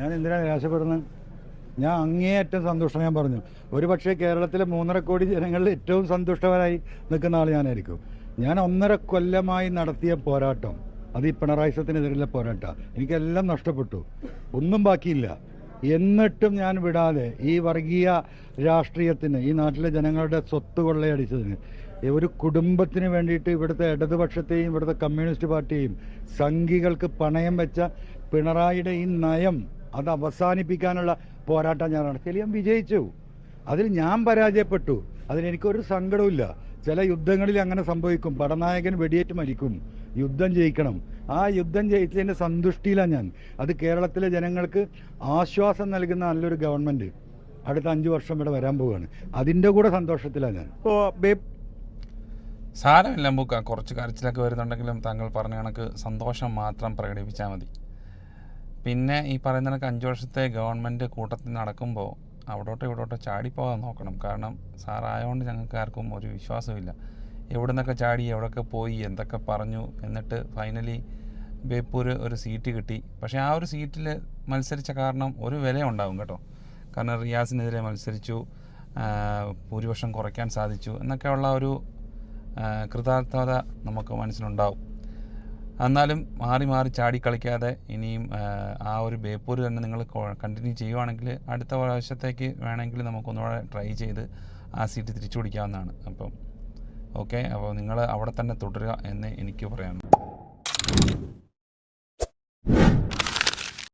ഞാൻ എന്തിനാ നിരാശപ്പെടുന്നത്? ഞാൻ അങ്ങേയറ്റം സന്തുഷ്ടം. ഞാൻ പറഞ്ഞു, ഒരു പക്ഷേ കേരളത്തിലെ 3.5 കോടി ജനങ്ങളിൽ ഏറ്റവും സന്തുഷ്ടവരായി നിൽക്കുന്ന ആൾ ഞാനായിരിക്കും. ഞാൻ 1.5 കൊല്ലമായി നടത്തിയ പോരാട്ടം, അത് ഈ പിണറായി സത്തിനെതിരെയുള്ള പോരാട്ടം, എനിക്കെല്ലാം നഷ്ടപ്പെട്ടു, ഒന്നും ബാക്കിയില്ല. എന്നിട്ടും ഞാൻ വിടാതെ ഈ വർഗീയ രാഷ്ട്രീയത്തിന്, ഈ നാട്ടിലെ ജനങ്ങളുടെ സ്വത്ത് കൊള്ളയടിച്ചതിന്, ഒരു കുടുംബത്തിന് വേണ്ടിയിട്ട് ഇവിടുത്തെ ഇടതുപക്ഷത്തെയും ഇവിടുത്തെ കമ്മ്യൂണിസ്റ്റ് പാർട്ടിയെയും സംഘികൾക്ക് പണയം വെച്ച പിണറായിയുടെ ഈ നയം അത് അവസാനിപ്പിക്കാനുള്ള പോരാട്ടം ഞാൻ നടത്തി. ഞാൻ വിജയിച്ചു, അതിൽ ഞാൻ പരാജയപ്പെട്ടു. അതിനെനിക്കൊരു സങ്കടവുമില്ല. ചില യുദ്ധങ്ങളിൽ അങ്ങനെ സംഭവിക്കും, പടനായകൻ വെടിയേറ്റ് മരിക്കും. യുദ്ധം ജയിക്കണം. ആ യുദ്ധം ജയിച്ചതിൻ്റെ സന്തുഷ്ടിയിലാണ് ഞാൻ. അത് കേരളത്തിലെ ജനങ്ങൾക്ക് ആശ്വാസം നൽകുന്ന നല്ലൊരു ഗവൺമെൻറ് അടുത്ത 5 വർഷം ഇവിടെ വരാൻ പോവുകയാണ്. അതിൻ്റെ കൂടെ സന്തോഷത്തിലാണ് ഞാൻ. സാരമില്ല അമ്പൂക്ക, കുറച്ച് കരച്ചിലൊക്കെ വരുന്നുണ്ടെങ്കിലും താങ്കൾ പറഞ്ഞ കണക്ക് സന്തോഷം മാത്രം പ്രകടിപ്പിച്ചാൽ മതി. പിന്നെ ഈ പറയുന്ന കണക്ക് 5 വർഷത്തെ ഗവൺമെൻറ് കൂട്ടത്തിൽ നടക്കുമ്പോൾ അവിടോട്ടോ ഇവിടോട്ടോ ചാടിപ്പോകാൻ നോക്കണം. കാരണം സാറായതുകൊണ്ട് ഞങ്ങൾക്ക് ആർക്കും ഒരു വിശ്വാസമില്ല. എവിടെ നിന്നൊക്കെ ചാടി, എവിടെയൊക്കെ പോയി, എന്തൊക്കെ പറഞ്ഞു, എന്നിട്ട് ഫൈനലി ബേപ്പൂർ ഒരു സീറ്റ് കിട്ടി. പക്ഷേ ആ ഒരു സീറ്റിൽ മത്സരിച്ച കാരണം ഒരു വില ഉണ്ടാകും കേട്ടോ. കാരണം റിയാസിനെതിരെ മത്സരിച്ചു, ഭൂരിപക്ഷം കുറയ്ക്കാൻ സാധിച്ചു എന്നൊക്കെയുള്ള ഒരു കൃതാർത്ഥത നമുക്ക് മനസ്സിലുണ്ടാവും. എന്നാലും മാറി മാറി ചാടി കളിക്കാതെ ഇനിയും ആ ഒരു ബേപ്പൂർ തന്നെ നിങ്ങൾ കണ്ടിന്യൂ ചെയ്യുവാണെങ്കിൽ അടുത്ത പ്രാവശ്യത്തേക്ക് വേണമെങ്കിൽ നമുക്കൊന്നുകൂടെ ട്രൈ ചെയ്ത് ആ സീറ്റ് തിരിച്ചു പിടിക്കാവുന്നതാണ്. അപ്പം ഓക്കെ, അപ്പോൾ നിങ്ങൾ അവിടെ തന്നെ തുടരുക എന്ന് എനിക്ക് പറയാനുള്ളൂ.